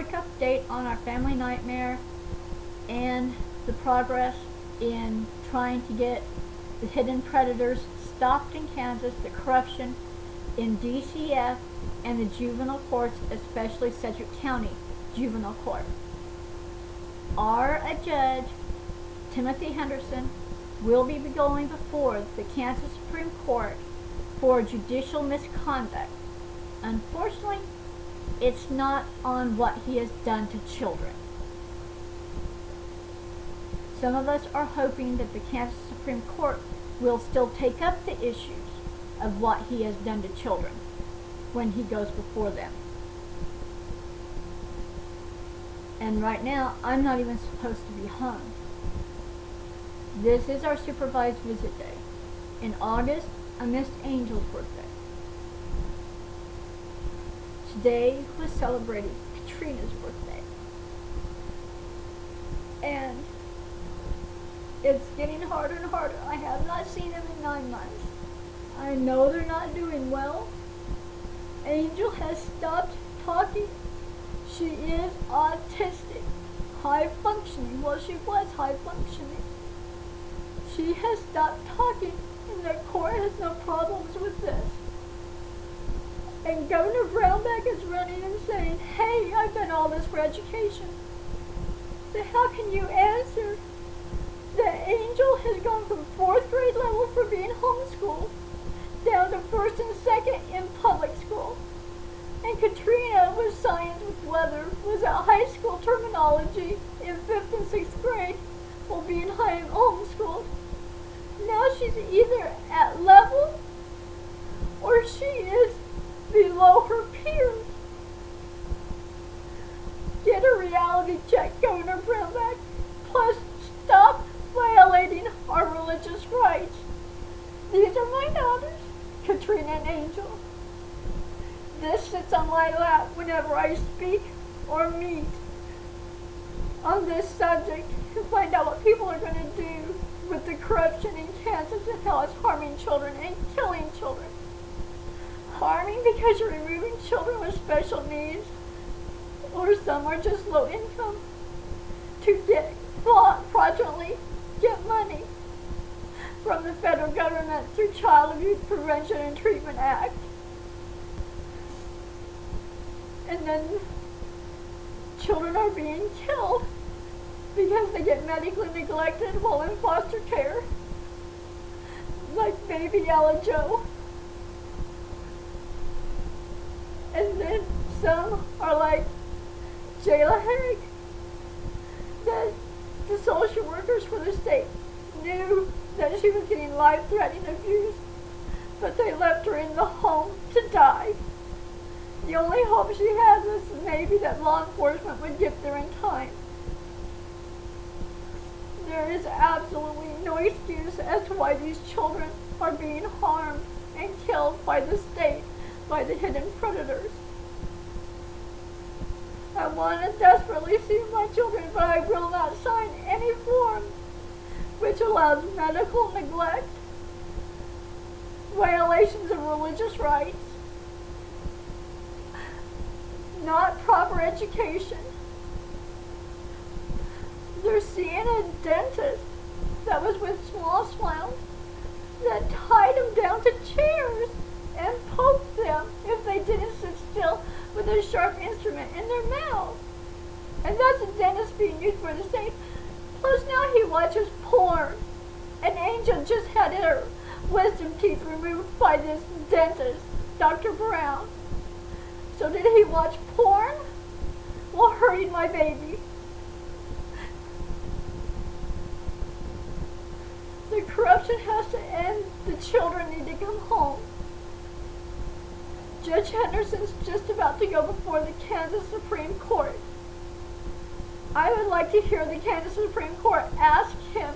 quick update on our family nightmare and the progress in trying to get the hidden predators stopped in Kansas, the corruption in DCF and the juvenile courts, especially Sedgwick County Juvenile Court. Our judge, Timothy Henderson, will be going before the Kansas Supreme Court for judicial misconduct. Unfortunately, it's not on what he has done to children. Some of us are hoping that the Kansas Supreme Court will still take up the issues of what he has done to children when he goes before them. And right now, I'm not even supposed to be home. This is our supervised visit day. In August, I missed Angel's birthday. Today was celebrating Catrina's birthday. And it's getting harder and harder. I have not seen them in 9 months. I know they're not doing well. Angel has stopped talking. She is autistic, high functioning. Well, she was high functioning. She has stopped talking, and the court has no problems with this. And Governor Brownback is running and saying, hey, I've done all this for education. So how can you answer that Angel has gone from 4th grade level for being homeschooled down to 1st and 2nd in public school? And Catrina was science with weather, was at high school terminology in 5th and 6th grade while being homeschooled. Now she's either at level or she is below her peers. Get a reality check, Governor Brownback. Plus, stop violating our religious rights. These are my daughters, Catrina and Angel. This sits on my lap whenever I speak or meet on this subject to find out what people are going to do with the corruption in Kansas and how it's harming children and killing children. Harming because you're removing children with special needs, or some are just low income, to get fraudulently get money from the federal government through Child Abuse Prevention and Treatment Act. And then children are being killed because they get medically neglected while in foster care, like baby Ella Joe. And then some are like Jayla Haig, that the social workers for the state knew that she was getting life-threatening abuse, but they left her in the home to die. The only hope she had was maybe that law enforcement would get there in time. There is absolutely no excuse as to why these children are being harmed and killed by the state, by the hidden predators. I want to desperately see my children, but I will not sign any form which allows medical neglect, violations of religious rights, not proper education. They're seeing a dentist that was with small swells that tied them down to chairs and poked them if they didn't sit still with a sharp instrument in their mouth. And that's a dentist being used for the state. Plus now he watches porn. And Angel just had her wisdom teeth removed by this dentist, Dr. Brown. So did he watch porn while hurting my baby? The corruption has to end. The children need to come home. Judge Henderson's just about to go before the Kansas Supreme Court. I would like to hear the Kansas Supreme Court ask him,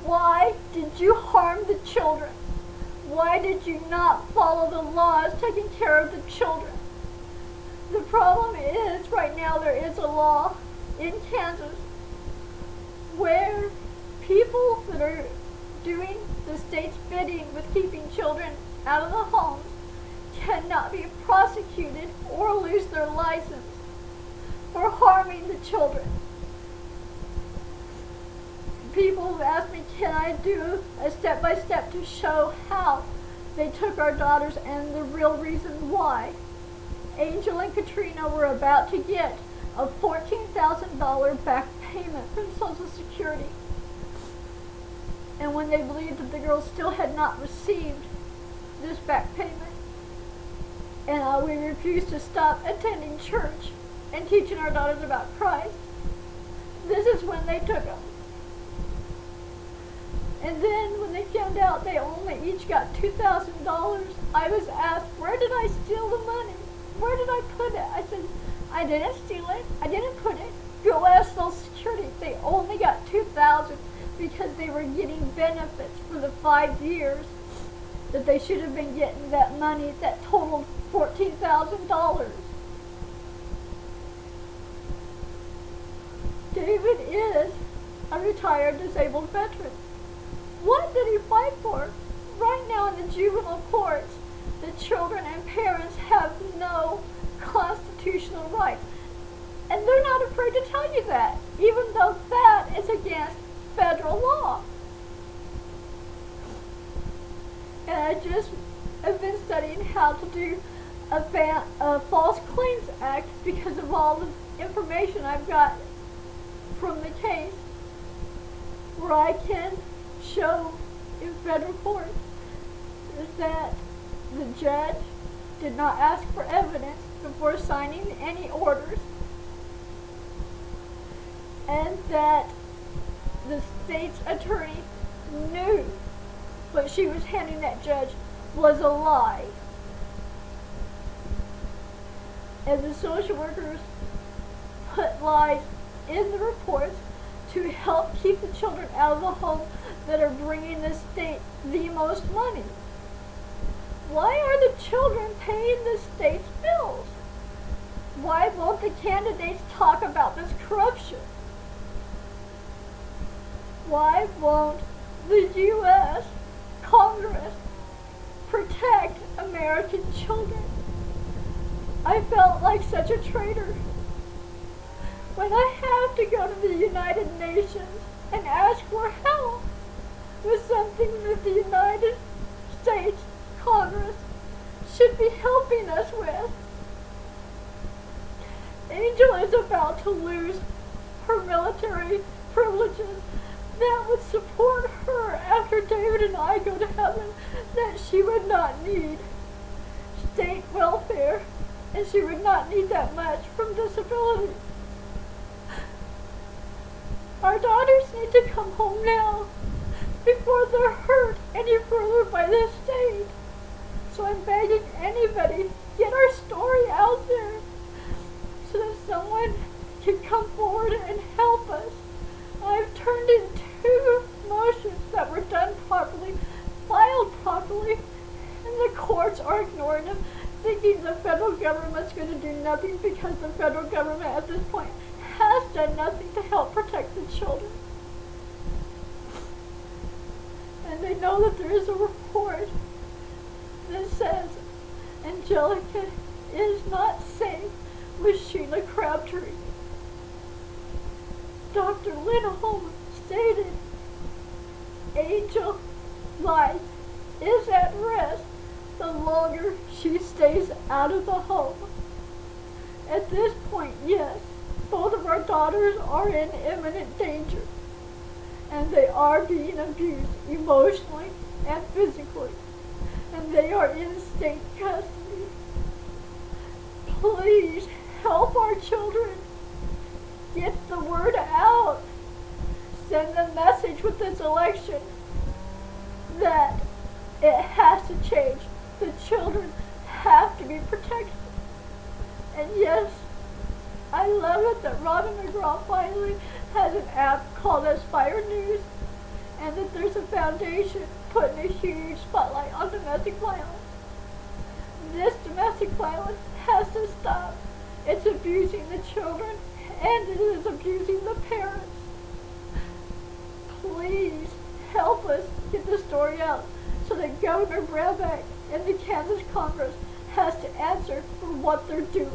why did you harm the children? Why did you not follow the laws taking care of the children? The problem is, right now there is a law in Kansas where people that are doing the state's bidding with keeping children out of the homes cannot be prosecuted or lose their license. for harming the children. People have asked me, can I do a step-by-step to show how they took our daughters and the real reason why. Angel and Catrina were about to get a $14,000 back payment from Social Security. And when they believed that the girls still had not received this back payment, and we refused to stop attending church and teaching our daughters about Christ, this is when they took them. And then when they found out they only each got $2,000, I was asked, where did I steal the money? Where did I put it? I said, I didn't steal it. I didn't put it. Go ask Social Security. They only got $2,000 because they were getting benefits for the 5 years that they should have been getting that money that totaled $14,000. David is a retired disabled veteran. What did he fight for? Right now in the juvenile courts, the children and parents have no constitutional rights. And they're not afraid to tell you that, even though that is against federal law. And I just have been studying how to do a False Claims Act because of all the information I've got from the case, where I can show in federal court that the judge did not ask for evidence before signing any orders, and that the state's attorney knew what she was handing that judge was a lie. And the social workers put lies in the reports to help keep the children out of the home that are bringing the state the most money. Why are the children paying the state's bills? Why won't the candidates talk about this corruption? Why won't the U.S. Congress protect American children? I felt like such a traitor when I have to go to the United Nations and ask for help with something that the United States Congress should be helping us with. Angel is about to lose her military privileges that would support her after David and I go to heaven, that she would not need state welfare, and she would not need that much from disability. Our daughters need to come home now before they're hurt any further by this state. So I'm begging anybody, get our story out there so that someone can come forward and help us. I've turned in 2 motions that were done properly, filed properly, and the courts are ignoring them, thinking the federal government's going to do nothing because the federal government at this point has done nothing to help protect the children. And they know that there is a report that says Angelica is not safe with Sheila Crabtree. Dr. Lindholm stated Angel's life is at risk the longer she stays out of the home. At this point, yes, both of our daughters are in imminent danger, and they are being abused emotionally and physically, and they are in state custody. Please help our children. Get the word out. Send a message with this election that it has to change. The children have to be protected. And yes, I love it that Robin McGraw finally has an app called Aspire News, and that there's a foundation putting a huge spotlight on domestic violence. This domestic violence has to stop. It's abusing the children, and it is abusing the parents. Please help us get the story out so that Governor Brebeck and the Kansas Congress has to answer for what they're doing.